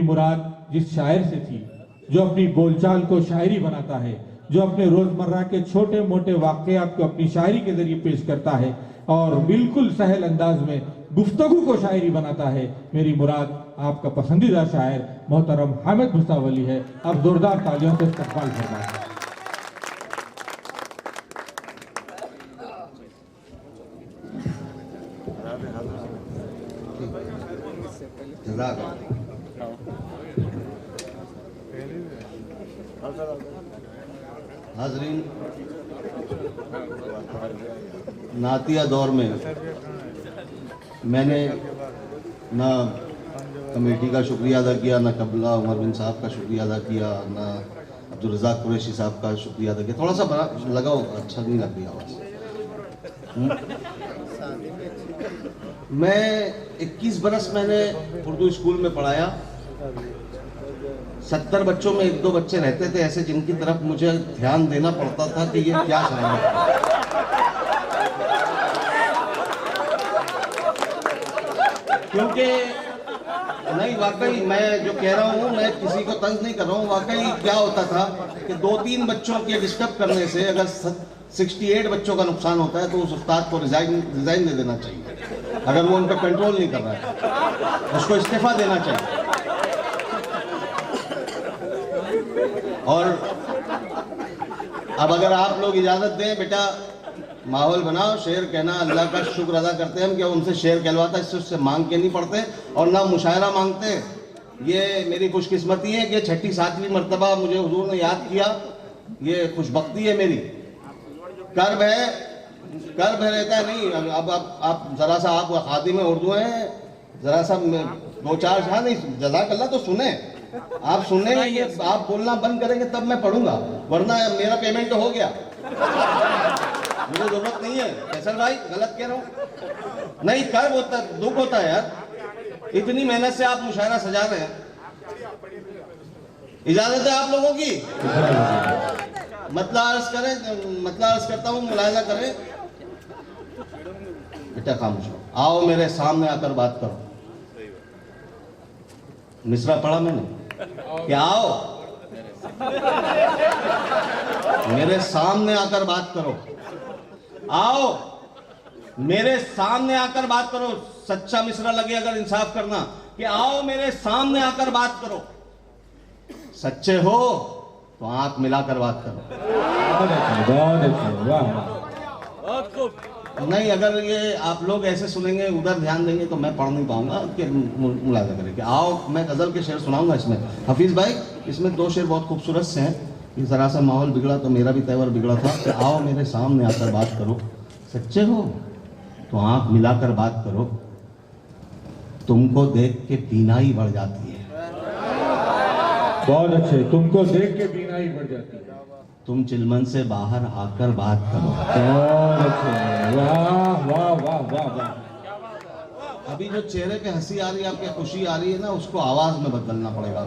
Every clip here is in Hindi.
मुराद जिस शायर से थी जो अपनी बोलचाल को शायरी बनाता है, जो अपने रोजमर्रा के छोटे मोटे वाकयात को अपनी शायरी के जरिए पेश करता है और बिल्कुल सहल अंदाज में गुफ्तगू को शायरी बनाता है, मेरी मुराद आपका पसंदीदा शायर मोहतरम हामिद मुसावली है। अब जोरदार तालियों से इस्तकबाल फरमाएं। हाज़रीन, नातिया दौर में मैंने ना कमेटी का शुक्रिया अदा किया, ना कबला उमर बिन साहब का शुक्रिया अदा किया, ना अब्दुल रज़ाक कुरैशी साहब का शुक्रिया अदा किया। थोड़ा सा बड़ा लगाओ, अच्छा नहीं लग रही आवाज़। मैं 21 बरस मैंने उर्दू स्कूल में पढ़ाया। 70 बच्चों में 1-2 बच्चे रहते थे ऐसे जिनकी तरफ मुझे ध्यान देना पड़ता था कि ये क्या शायर है। क्योंकि नहीं, वाकई मैं जो कह रहा हूँ, मैं किसी को तंज नहीं कर रहा हूँ। वाकई क्या होता था कि 2-3 बच्चों के डिस्टर्ब करने से अगर 68 बच्चों का नुकसान होता है तो उस उस्ताद को रिजाइन दे देना चाहिए। अगर वो उन पर कंट्रोल नहीं कर रहा है, उसको इस्तीफा देना चाहिए। और अब अगर आप लोग इजाजत दें, बेटा माहौल बनाओ, शेर कहना अल्लाह का शुक्र अदा करते हैं हम कि उनसे शेर कहलवाता, इससे उससे मांग के नहीं पढ़ते और ना मुशायरा मांगते। ये मेरी खुशकिस्मती है कि 6ठी 7वीं मरतबा मुझे हुजूर ने याद किया। ये खुशबख्ती है मेरी। कर्ब है रहता है नहीं। अब आप जरा सा, आप खादिम उर्दू हैं, जरा सा 2-4 शाह नहीं, जज़ाकल्लाह तो सुने। आप सुने, आप बोलना बंद करेंगे तब मैं पढ़ूंगा, वरना मेरा पेमेंट तो हो गया, मुझे जरूरत नहीं है। फैसल भाई गलत कह रहा हूँ? नहीं, कर्ब होता है, दुख होता है यार। इतनी मेहनत से आप मुशायरा सजा रहे हैं। इजाजत है आप लोगों की? मतलब अर्ज करता हूँ, मुलाहिजा करें। बेटा खामोश हो, आओ मेरे सामने आकर बात करो। मिसरा पढ़ा मैंने कि आओ मेरे सामने आकर बात करो, आओ मेरे सामने आकर बात करो। सच्चा मिसरा लगे अगर इंसाफ करना कि आओ मेरे सामने आकर बात करो। सच्चे हो तो आंख मिलाकर बात करो। नहीं, अगर ये आप लोग ऐसे सुनेंगे, उधर ध्यान देंगे तो मैं पढ़ नहीं पाऊंगा। कि मुलाजा करें कि आओ, मैं गजल के शेर सुनाऊंगा इसमें। हफीज भाई, इसमें 2 शेर बहुत खूबसूरत से हैं। कि जरा सा माहौल बिगड़ा तो मेरा भी तेवर बिगड़ा था। कि आओ मेरे सामने आकर बात करो, सच्चे हो तो आंख मिलाकर बात करो। तुमको देख के बीनाई बढ़ जाती है। बहुत अच्छे, तुमको देख के बीनाई बढ़ जाती है। तुम चिलमन से बाहर आकर बात करो। बहुत अच्छे, वाह वाह वाह वाह वाह। अभी जो चेहरे पे हंसी आ रही है, आपकी खुशी आ रही है ना, उसको आवाज में बदलना पड़ेगा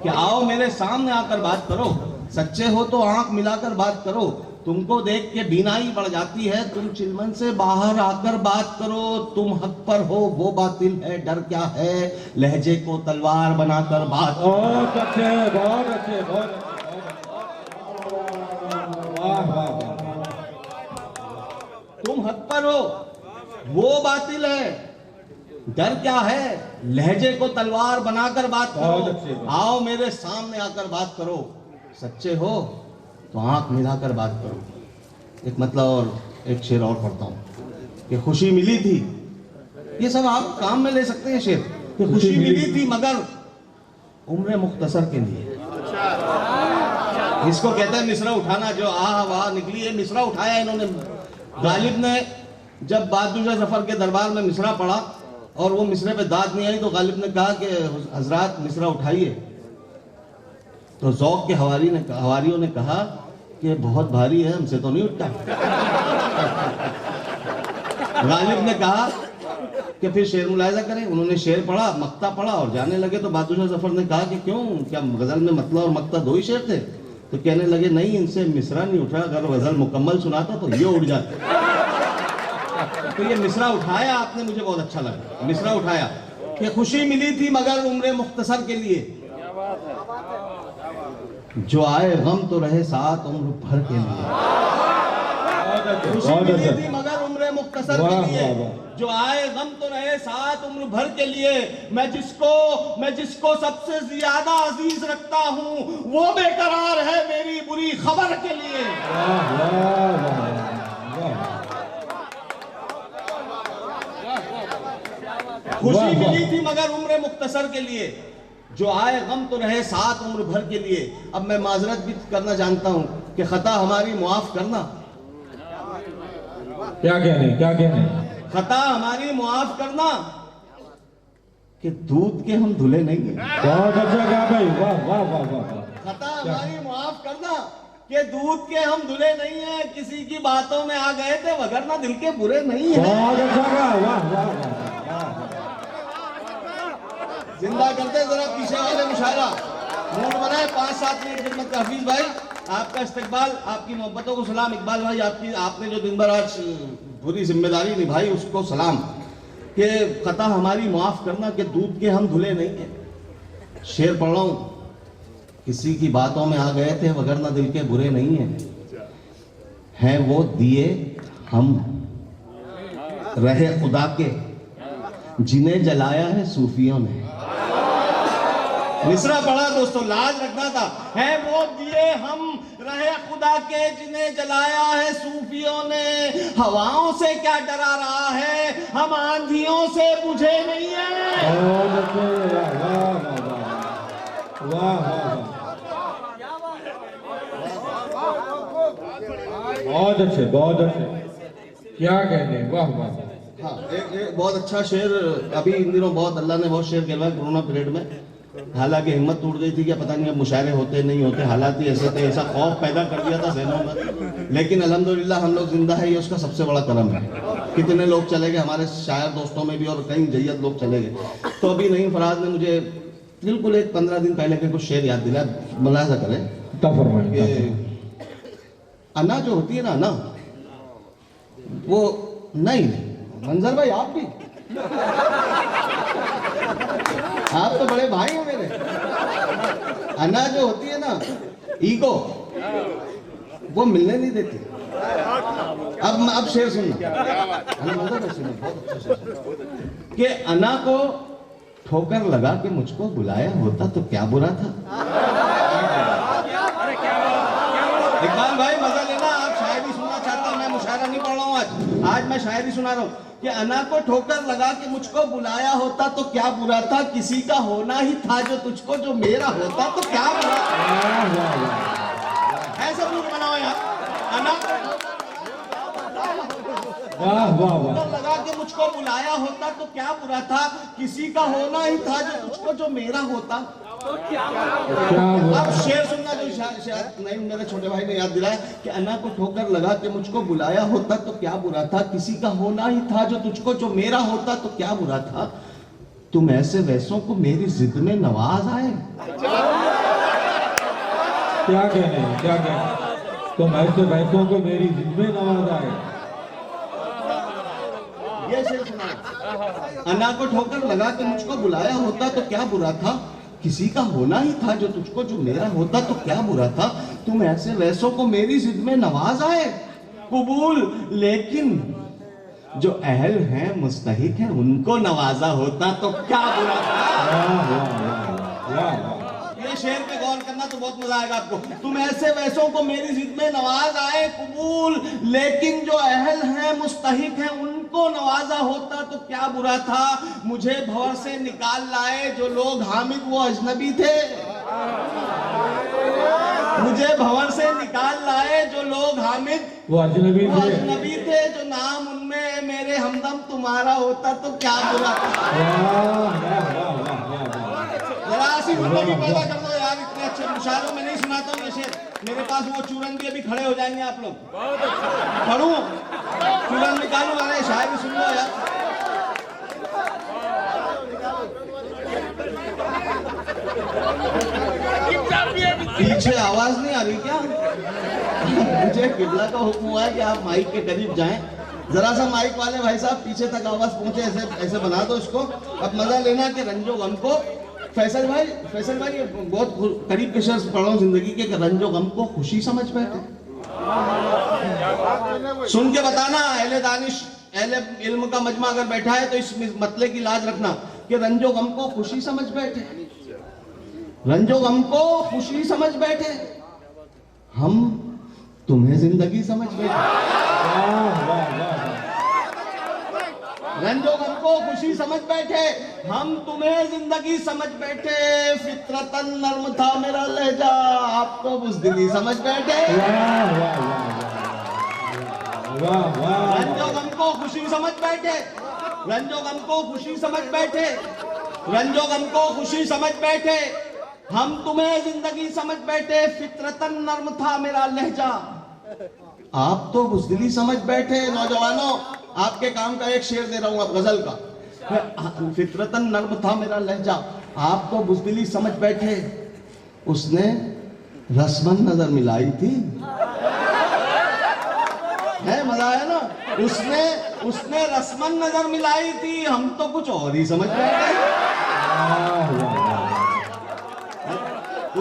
कि आओ मेरे सामने आकर बात करो। सच्चे हो तो आंख मिलाकर बात करो। तुमको देख के बीनाई बढ़ जाती है। तुम चिलमन से बाहर आकर बात करो। तुम हक पर हो, वो बातिल है, डर क्या है, लहजे को तलवार बनाकर बात करो। बहुत अच्छे, बहुत अच्छे, बहुत अच्छे। वाह वाह वाह। तुम हक पर हो, वो बातिल है, डर क्या है, लहजे को तलवार बनाकर बात करो। आओ मेरे सामने आकर बात करो। सच्चे हो तो आंख मिलाकर बात करो। एक मतलब और एक शेर और पढ़ता हूं कि खुशी मिली थी। ये सब आप काम में ले सकते हैं शेर कि खुशी मिली थी मगर उम्र मुख्तसर के लिए। इसको कहते हैं मिसरा उठाना। जो आह वाह निकली है, मिसरा उठाया इन्होंने। गालिब ने जब बहादुर जफर के दरबार में मिसरा पढ़ा और वो मिसरे पे दाद नहीं आई तो गालिब ने कहा कि हजरात मिसरा उठाइए। तो ज़ौक़ के हवारियों ने कहा कि बहुत भारी है, हमसे तो नहीं उठता। गालिब ने कहा कि फिर शेर मुलाहिजा करें। उन्होंने शेर पढ़ा, मक्ता पढ़ा और जाने लगे तो बहादुर जफर ने कहा कि क्यों, क्या गजल में मतला और मक्ता 2 ही शेर थे? तो कहने लगे नहीं, इनसे मिसरा नहीं उठा, अगर गजल मुकम्मल सुनाता तो ये उठ जाता। तो ये मिसरा उठाया आपने, मुझे बहुत अच्छा लगा। मिसरा उठाया कि खुशी मिली थी मगर उम्र मुख्तसर के लिए। जो आए गम तो रहे साथ उम्र भर के लिए। खुशी बहुत मिली अच्छा। थी मगर उम्र मुख्तसर वाह, के लिए। वाह, वाह। जो आए गम तो रहे साथ उम्र भर के लिए। मैं जिसको सबसे ज्यादा अजीज रखता हूँ वो बेकरार है मेरी बुरी खबर के लिए। वाह वाह वाह खुशी वाह, वाह। मिली थी मगर उम्र मुख्तसर के लिए। जो आए गम तो रहे साथ उम्र भर के लिए। अब मैं माजरत भी करना जानता हूँ कि खता हमारी मुआफ करना। क्या कहने खता हमारी मुआफ करना कि दूध के हम धुले नहीं हैं। बहुत अच्छा कहा भाई, वाह वाह वाह वाह। खता हमारी मुआफ करना कि दूध के हम धुले नहीं हैं। किसी की बातों में आ गए थे वगरना दिल के बुरे नहीं हैं। बहुत अच्छा कहा, वाह वाह वाह। जिंदा करते जरा पीछे वाले मुशायरा। मूड बनाए 5-7 मिनट खिदमत का हफीज भाई। आपका इस्तकबाल, आपकी मोहब्बतों को सलाम। इकबाल भाई आपने जो दिन भर आज पूरी जिम्मेदारी निभाई उसको सलाम। कि खता हमारी माफ करना कि दूध के हम धुले नहीं हैं। शेर पढ़ रहा हूं। किसी की बातों में आ गए थे वगरना दिल के बुरे नहीं हैं वो दिए हम रहे खुदा के जिन्हें जलाया है सूफियों ने। मिसरा पढ़ा दोस्तों, लाज रखना था। है वो दिए हम रहे खुदा के जिन्हें जलाया है सूफियों ने। हवाओं से क्या डरा रहा है हम आंधियों से बुझे नहीं है। बहुत अच्छे, वाह वाह वाह। बहुत अच्छे बहुत अच्छे, क्या कहने, वाह वाह। हाँ, एक बहुत अच्छा शेर अभी इन दिनों बहुत अल्लाह ने बहुत शेर कहलवाए कोरोना पीरियड में। हालांकि हिम्मत टूट गई थी कि पता नहीं अब मुशायरे होते नहीं होते, हालात ही ऐसे थे, ऐसा खौफ पैदा कर दिया था जहनों में। लेकिन अल्हम्दुलिल्लाह हम लोग जिंदा है, ये उसका सबसे बड़ा करम है। कितने लोग चले गए हमारे शायर दोस्तों में भी और कई जय्यद लोग चले गए। तो अभी नईम फराज ने मुझे बिल्कुल एक 15 दिन पहले के कुछ शेर याद दिला, मुलाजा करें। अना जो होती है ना अना, वो नहीं मंजर भाई आप भी आप तो बड़े भाई हो मेरे। अना जो होती है ना ईगो, वो मिलने नहीं देती। अब शेर सुनना, बहुत अच्छा शेर कि अना को ठोकर लगा के मुझको बुलाया होता तो क्या बुरा था। इकबाल भाई मजा लेना, आप शायरी सुनना चाहते हैं, मैं मुशायरा नहीं पढ़ रहा हूँ आज मैं शायरी सुना रहा हूँ। कि अना को ठोकर लगा के मुझको बुलाया होता तो क्या बुरा था। किसी का होना ही था जो तुझको, जो मेरा होता तो क्या बुरा था। ऐसा मूड बनाओ यार। अना वाह वाह वाह। लगा के मुझको बुलाया होता तो क्या बुरा था। किसी का होना ही था जो तुझको, जो मेरा होता तो क्या बुरा। अब शेर सुनना जो शायद नहीं मेरे छोटे भाई ने याद दिलाया कि अना को ठोकर लगा के मुझको बुलाया होता तो क्या बुरा था। किसी का होना ही था जो तुझको, जो मेरा होता तो क्या बुरा था। तुम ऐसे वैसों को मेरी जिद में नवाज आए। क्या कहने, तुम ऐसे वैसों को मेरी जिद में नवाज आए। ये शेर सुना। अना को ठोकर लगा के मुझको बुलाया होता तो क्या बुरा था। किसी का होना ही था जो तुझको, जो मेरा होता तो क्या बुरा था। तुम ऐसे वैसों को मेरी जिद में नवाज आए। कबूल लेकिन जो अहल हैं मुस्तहिक हैं उनको नवाजा होता तो क्या बुरा था। ये शेर पे गौर करना तो बहुत मजा आएगा आपको। तुम ऐसे वैसों को मेरी जिद में नवाज आए। कबूल लेकिन जो अहल हैं मुस्तहिक हैं उनको नवाजा होता तो क्या बुरा था। मुझे भंवर से निकाल लाए जो लोग हामिद वो अजनबी थे। मुझे भंवर से निकाल लाए जो लोग हामिद वो अजनबी थे। जो नाम उनमें मेरे हमदम तुम्हारा होता तो क्या बुरा था। जरा सी जिंदगी पैदा कर दो यार। इतने अच्छे मुशायरों में नहीं सुनाता हूँ ये शेर। मेरे पास वो चूरन भी अभी खड़े हो जाएंगे आप लोग। पढ़ूं चूरन निकालूं, अरे शायरी सुन लो यार। पीछे आवाज नहीं आ रही क्या। मुझे किबला का हुक्म हुआ है कि आप माइक के करीब जाएं। जरा सा माइक वाले भाई साहब पीछे तक आवाज पहुंचे, ऐसे ऐसे बना दो इसको। अब मजा लेना कि रंजो गम को फैसल भाई ये बहुत करीब के शेर पढ़ा हूं जिंदगी के, रंजो गम को खुशी समझ बैठे। सुन के बताना, अहले दानिश अहले इल्म का मजमा अगर बैठा है तो इस मतले की लाज रखना कि रंजो गम को खुशी समझ बैठे, रंजो गम को खुशी समझ बैठे, हम तुम्हें जिंदगी समझ बैठे। रंजो गम को खुशी समझ बैठे, हम तुम्हें जिंदगी समझ बैठे, फितरतन नर्म था मेरा लहजा, आप तो बुज़दिली समझ बैठे। रंजो गम को खुशी समझ बैठे, रंजो गम को खुशी समझ बैठे, रंजो गम को खुशी समझ बैठे, हम तुम्हें जिंदगी समझ बैठे, फितरतन नर्म था मेरा लहजा, आप तो बुज़दिली समझ बैठे। नौजवानों, आपके काम का एक शेर दे रहा हूं अब गजल का। फितरतन नर्म था मेरा लहजा, आप तो बुज़दिली समझ बैठे, उसने रस्मन नजर मिलाई थी, है मजा आया ना, उसने रस्मन नजर मिलाई थी, हम तो कुछ और ही समझ बैठे।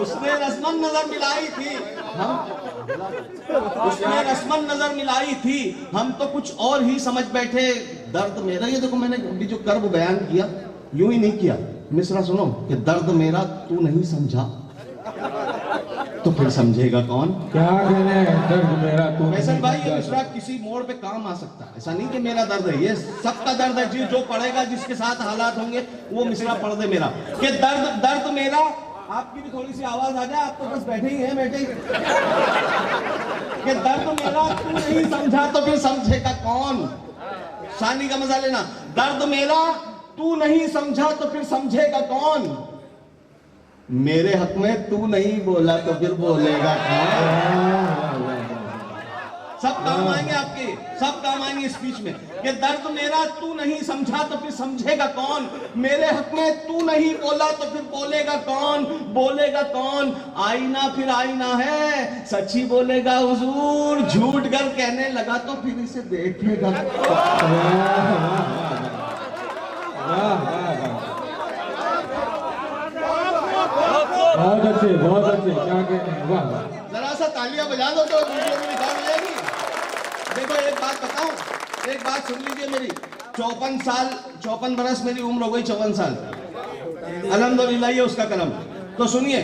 उसने रस्मन नजर मिलाई थी, उसने रस्मन नजर मिलाई थी, हम तो कुछ और ही समझ बैठे। दर्द मेरा, ये देखो मैंने अभी जो कर्ब बयान किया यूं ही नहीं किया, मिसरा सुनो कि दर्द मेरा तू नहीं समझा तो फिर समझेगा कौन। क्या कहने, दर्द मेरा तू। फैसल भाई, ये मिसरा किसी मोड़ पे काम आ सकता है, ऐसा नहीं कि मेरा दर्द है, ये सबका दर्द है जी। जो पढ़ेगा, जिसके साथ हालात होंगे वो मिसरा पढ़ दे मेरा कि दर्द मेरा। आपकी भी थोड़ी सी आवाज आ जाए, आप तो बस बैठे ही हैं, बैठे ही कि दर्द मेरा तू नहीं समझा तो फिर समझेगा कौन। शानी का मजा लेना, दर्द मेरा तू नहीं समझा तो फिर समझेगा कौन, मेरे हक में तू नहीं बोला तो फिर बोलेगा कौन। सब काम आएंगे आपके, सब काम आएंगे स्पीच में कि दर्द मेरा तू नहीं समझा तो फिर समझेगा कौन, मेरे हक में तू नहीं बोला तो फिर बोलेगा कौन, बोलेगा कौन। आईना फिर आईना है, सच्ची बोलेगा हुजूर, झूठ कर कहने लगा तो फिर इसे देखेगा। बहुत अच्छे, बहुत अच्छे, क्या कहते हैं, वाह। जरा सा तालियां बजा दो तो वीडियो में रिकॉर्ड हो जाएगी। देखो एक बात बताऊं, एक बात सुन लीजिए मेरी। 54 बरस मेरी उम्र हो गई, 54 साल, अल्हम्दुलिल्लाह, ये उसका करम। तो सुनिए,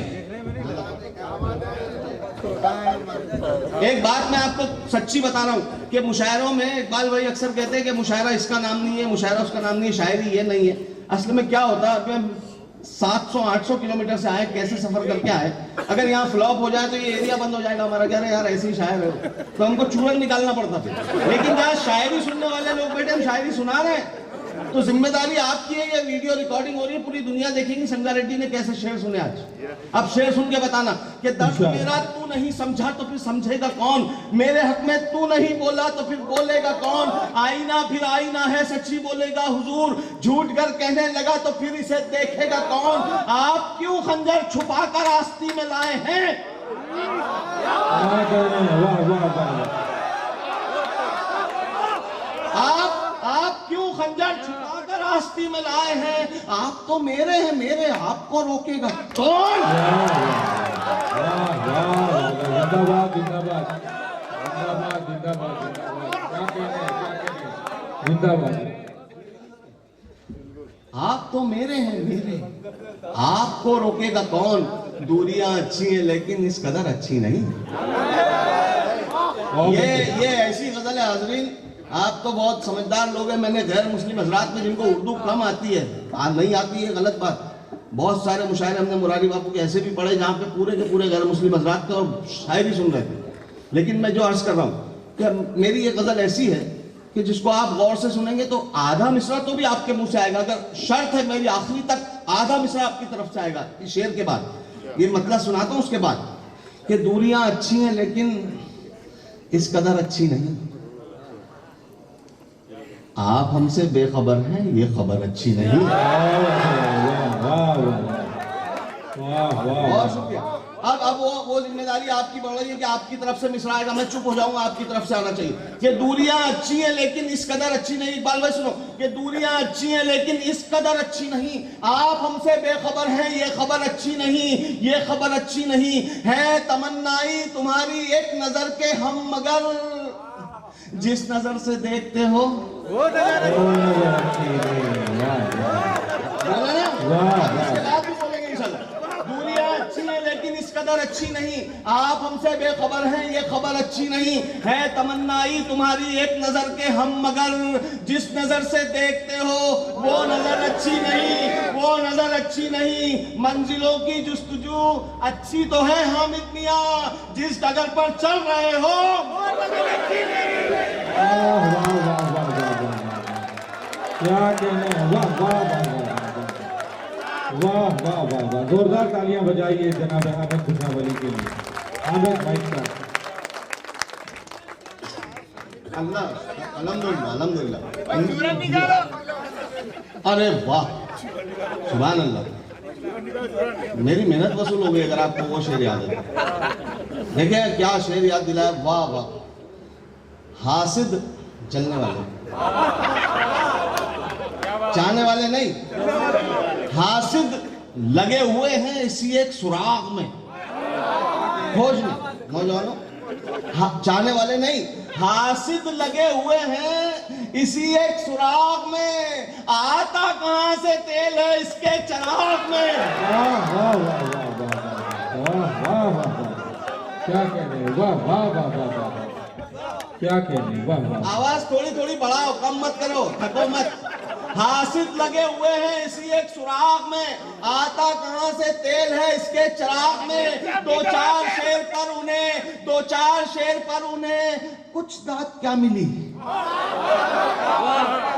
एक बात मैं आपको सच्ची बता रहा हूं कि मुशायरों में इकबाल भाई अक्सर कहते हैं कि मुशायरा इसका नाम नहीं है, मुशायरा उसका नाम नहीं है, शायरी ये नहीं है। असल में क्या होता है, 700-800 किलोमीटर से आए, कैसे सफर करके आए, अगर यहाँ फ्लॉप हो जाए तो ये एरिया बंद हो जाएगा हमारा। कह रहे यार ऐसे ही शायर है, तो हमको चूड़न निकालना पड़ता फिर। लेकिन जहाँ शायरी सुनने वाले लोग बैठे, हम शायरी सुना रहे हैं, तो जिम्मेदारी आपकी है। ये वीडियो रिकॉर्डिंग हो रही है, पूरी दुनिया देखेगी संगा रेड्डी ने कैसे शेर सुने आज। अब शेर सुन के बताना कि दर्द मेरा तू नहीं समझा तो फिर समझेगा कौन, मेरे हक में तू नहीं बोला तो फिर बोलेगा कौन। आईना फिर आईना है, सच्ची बोलेगा हुजूर, झूठ कर कहने लगा तो फिर इसे देखेगा कौन। आप क्यों खंजर छुपा कर आस्ती में लाए हैं, आप क्यों खंजर छुपाकर आस्ती में लाए हैं, आप तो मेरे हैं मेरे, आपको रोकेगा कौन। जिंदाबाद, जिंदाबाद, जिंदाबाद, जिंदाबाद, क्या कहने, जिंदाबाद। आप तो मेरे हैं मेरे, आपको रोकेगा कौन। दूरियां अच्छी हैं लेकिन इस कदर अच्छी नहीं। ये ऐसी गजल है हाजरीन, आप तो बहुत समझदार लोग हैं। मैंने गैर मुस्लिम हजरात में जिनको उर्दू कम आती है, नहीं आती है गलत बात, बहुत सारे मुशायरे हमने मुरारी बापू के ऐसे भी पढ़े जहाँ पे पूरे के पूरे गैर मुस्लिम हजरात थे और शायरी सुन रहे थे। लेकिन मैं जो अर्ज कर रहा हूँ कि मेरी ये गजल ऐसी है कि जिसको आप गौर से सुनेंगे तो आधा मिसरा तो भी आपके मुंह से आएगा। अगर शर्त है मेरी आखिरी तक आधा मिसरा आपकी तरफ से आएगा इस शेर के बाद। ये मतलब सुनाता हूं उसके बाद कि दूरियां अच्छी हैं लेकिन इस कदर अच्छी नहीं। आप हमसे बेखबर हैं, ये खबर अच्छी नहीं। वाह वाह बहुत शुक्रिया। अब वो जिम्मेदारी आपकी बढ़ रही है कि आपकी तरफ से मिसरा आएगा, मैं चुप हो जाऊंगा, आपकी तरफ से आना चाहिए कि दूरियां अच्छी हैं लेकिन इस कदर अच्छी नहीं। इकबाल भाई सुनो, कि दूरियां अच्छी हैं लेकिन इस कदर अच्छी नहीं। आप हमसे बेखबर हैं, ये खबर अच्छी नहीं, ये खबर अच्छी नहीं है। तमन्नाई तुम्हारी एक नजर के हम, मगर जिस नजर से देखते हो वो नजर दूरियां अच्छी हैं लेकिन इस कदर अच्छी नहीं। आप हमसे बेखबर हैं, ये खबर अच्छी नहीं है। तमन्नाई तुम्हारी एक नजर के हम, मगर जिस नजर से देखते हो वो नजर अच्छी नहीं, वो नजर अच्छी नहीं। मंजिलों की जुस्तजू अच्छी तो है हामिद मियां, जिस डगर पर चल रहे हो वो नजर अच्छी नहीं। क्या कहने, वाह वाह वाह वाह वाह वाह वाह। जोरदार तालियां बजाइए जनाब आमिर खुशावली के लिए। आमिर भाई साहब, अल्लाह अल्हम्दुलिल्लाह अल्हम्दुलिल्लाह। अरे वाह, सुभान अल्लाह, मेरी मेहनत वसूल हो गई अगर आपको वो शेर याद है। देखिए क्या शेर याद दिलाया, वाह वाह। हासिद जलने वाले, चाहने वाले नहीं, हासिद लगे हुए हैं इसी एक सुराग में खोजने। नौजवानों, चाहने वाले नहीं, हासिद लगे हुए हैं इसी एक सुराग में। आता कहां से तेल है इसके चिराग में। वाह वाह वाह वाह वाह वाह वाह, क्या कहने, वाह वाह वाह वाह वाह, क्या कहने, वाह वाह। आवाज थोड़ी थोड़ी बढ़ाओ, कम मत करो, थको मत। हासिद लगे हुए हैं इसी एक सुराग में, आता कहां से तेल है इसके चिराग में। दो चार शेर पर उन्हें, दो चार शेर पर उन्हें कुछ दात क्या मिली।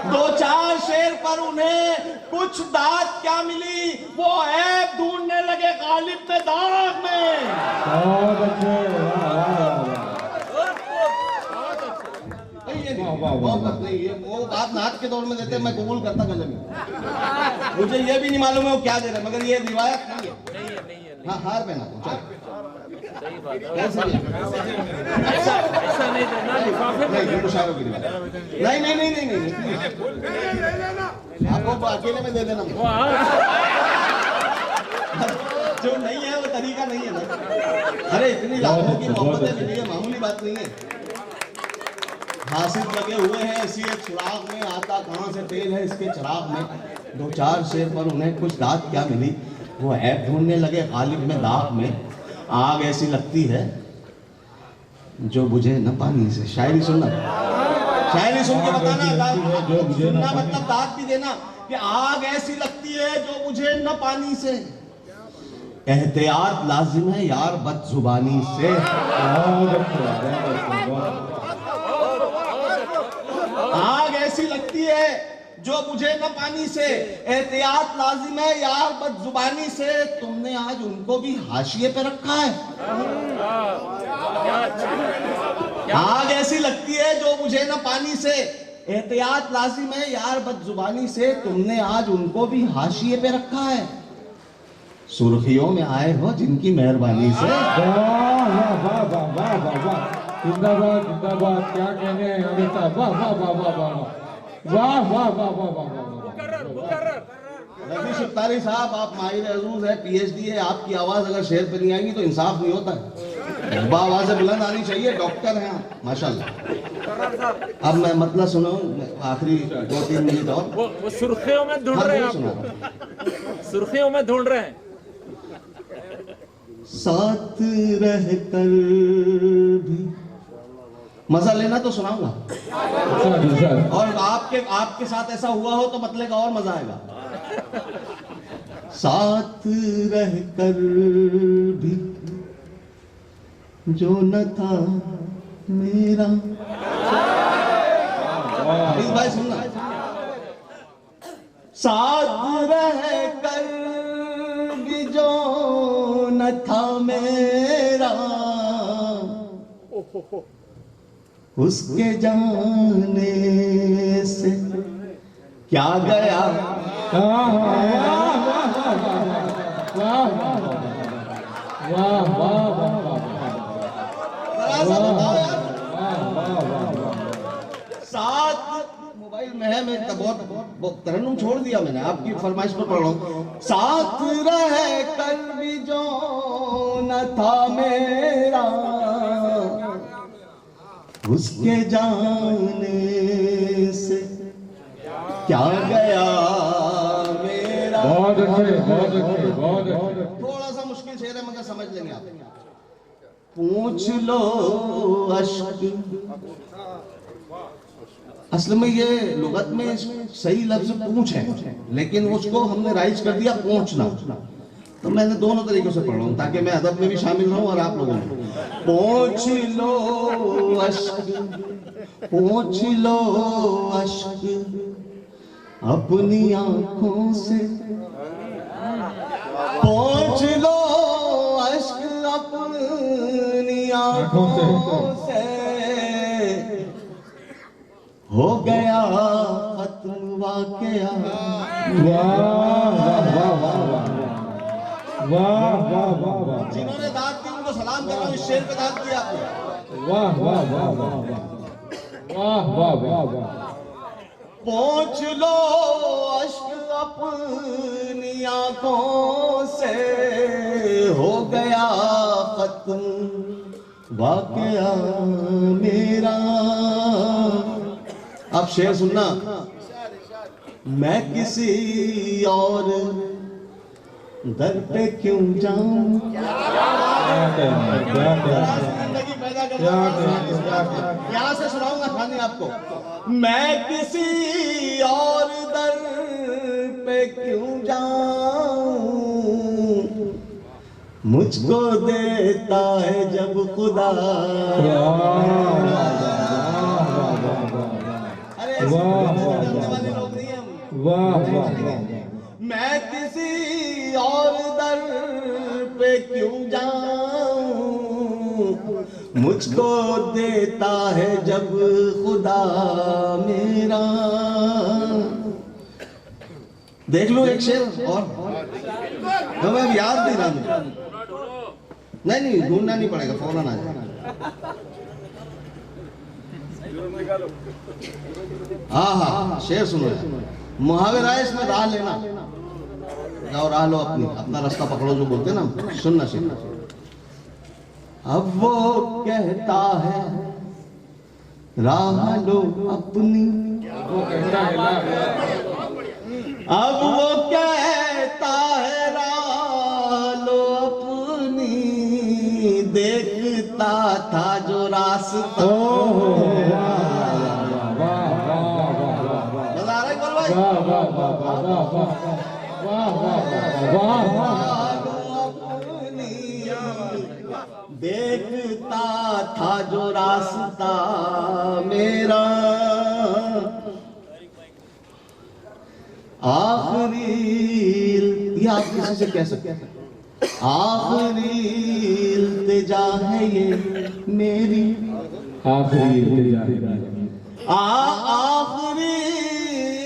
दो चार शेर पर उन्हें कुछ दात क्या मिली। वो ऐब ढूंढने लगे गालिब के दाग में। बहुत अच्छे, वाह वाह वाह। नहीं, ये वो बात नात के दौर में देते, मैं कबूल करता गले में। मुझे ये भी नहीं मालूम है वो क्या दे रहे, मगर ये रिवायत नहीं है। हाँ, हार पहना दो, चलो। ऐसा नहीं देना, लिफाफे में नहीं, मुशायरों की रिवायत नहीं नहीं नहीं नहीं नहीं, आपको अकेले में दे देना। जो नहीं है वो तरीका नहीं है ना। अरे इतनी लाखों की मोहब्बतें मिली है, मामूली बात नहीं है। हासिद लगे हुए हैं इसी एक सुराग में, आता कहां से तेल है इसके चिराग में। दो चार शेर पर उन्हें कुछ दात क्या मिली। वो ऐब ढूंढने लगे गालिब में दाग में। आग ऐसी लगती है जो बुझे न पानी से। शायरी सुनना, शायरी सुन के बताना, सुनना मतलब दात भी देना कि आग ऐसी लगती है जो बुझे न पानी से। एहतियात लाजिम है यार बदजुबानी से। आग ऐसी लगती है जो बुझे न पानी से, एहतियात लाजिम है यार बदजुबानी से। तुमने आज उनको भी हाशिए पे रखा है। आग ऐसी लगती है जो बुझे न पानी से, एहतियात लाजिम है यार बदजुबानी से। तुमने आज उनको भी हाशिए पे रखा है। सुर्खियों में आए हो जिनकी मेहरबानी से। वाह वाह वाह वाह वाह वाह, जिंदाबाद जिंदाबाद, क्या कहने हैं आमिर साहब, वाह वाह वाह वाह वाह वाह वाह वाह वाह वाह वाह। रफी शिफ्तारी साहब, आप माहिर अजूज है, पीएचडी है, आपकी आवाज अगर शेर पे नहीं आएगी तो इंसाफ नहीं होता है। आवाज बुलंद आनी चाहिए, डॉक्टर हैं आप माशाल्लाह। अब मैं मतलब सुनो, आखिरी 2-3 मिनट और। वो सुर्खियों में ढूंढ रहे हैं आपको, सुर्खियों में ढूंढ रहे हैं। साथ रहकर भी मजा लेना तो सुनाऊंगा, और आपके साथ ऐसा हुआ हो तो मतलब और मजा आएगा। साथ रहकर भी जो न था मेरा। प्लीज भाई सुनना। साथ रहकर भी जो न था मेरा, उसके जाने से क्या गया। वाह वाह वाह वाह वाह वाह वाह। वाह वाह वाह वाह जरा सा बताओ यार। वाह वाह वाह। साथ मोबाइल में है, मैं बहुत तरन्नुम छोड़ दिया मैंने, आपकी फरमाइश पर पढ़ रहा हूँ। साथ रह कर भी जो न था मेरा, उसके जाने से क्या गया मेरा। बहुत अच्छे बहुत अच्छे बहुत अच्छे। थोड़ा सा मुश्किल शेर है मगर समझ लेंगे आप। पूछ लो अश्क, असल में ये लुगत में सही लफ्ज पूछ है, लेकिन उसको हमने राइज कर दिया पहुंचना। तो मैंने दोनों तरीकों से पढ़ रहा हूं ताकि मैं अदब में भी शामिल रहूं और आप लोगों में। पहुंच लो अश्क, पहुंच लो अश्क अपनी आंखों से, पहुंच लो अश्क अपनी आंखों से, हो गया खत्म वाकया। वाह वाह वाह वाह वाह वाह वाह वाह। जिन्होंने दाद दी उनको सलाम कर रहा हूं, इस शेर पे दाद दी आपने। वाह वाह वाह वाह वाह वाह वाह वाह। पहुंच लो अश्क अपनी आंखों से, हो गया खत्म वाकया मेरा। अब शेर सुनना। मैं किसी और दर पे क्यों जाऊं, जिंदगी पैदा कर यहां से सुनाऊंगा कहानी आपको। मैं किसी और दर पे क्यों जाऊं, मुझको देता है जब खुदा। अरे वाले लोग नहीं हम। वाह वाह वाह। मैं किसी और दर पे क्यों जाऊं, मुझको देता है जब खुदा मेरा। देख लो एक शेर और, तो मैं याद नहीं रहा मुझे। नहीं ढूंढना नहीं पड़ेगा, फौरन आ जाएगा। हाँ शेर सुनो। मुहावरा है इसमें, राह लेना। जाओ राह लो अपनी, अपना रास्ता पकड़ो जो बोलते ना। सुनना सुनना। अब वो कहता है राह लो अपनी, अब वो कहता है राह लो अपनी, देखता था जो रास्ता। देखता था जो रास्ता मेरा, आखिरी ये आप किसी से कह सकते हैं। आखिरी इल्तिजा है ये मेरी, आखिरी इल्तिजा आखिरी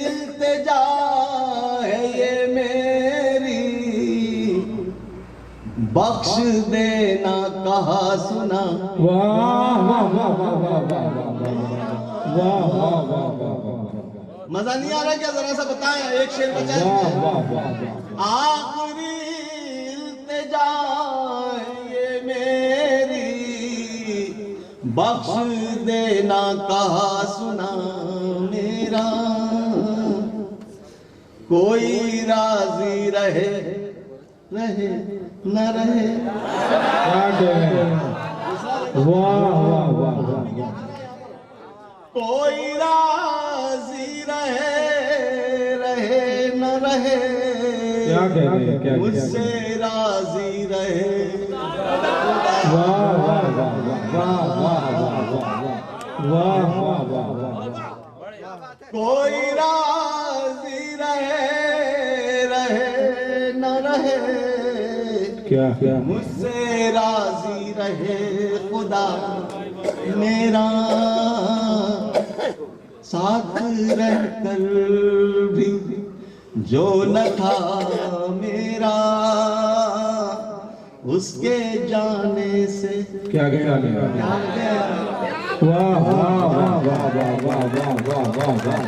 इल्तिजा है ये मेरी, बख्श देना कहा सुना। वाह वाह वाह वाह वाह वाह वाह वाह वाह वाह। मजा नहीं आ रहा क्या? जरा सा बताएं, एक शेर बचा है। आखिरी इल्तिजा ये मेरी, बख्श देना कहा सुना मेरा, कोई राजी रहे रहे न रहे। वाह वाह वाह। कोई राजी रहे रहे न रहे, क्या कह रहे हैं? क्या मुझसे राजी रहे। वाह वाह वाह वाह वाह वाह वाह वाह वाह। कोई राजी रहे रहे न रहे, क्या क्या मुझसे राजी रहे खुदा मेरा, साथ रहकर भी जो न था मेरा, उसके जाने से क्या गया वाह वाह वाह वाह वाह वाह वाह वाह वाह वाह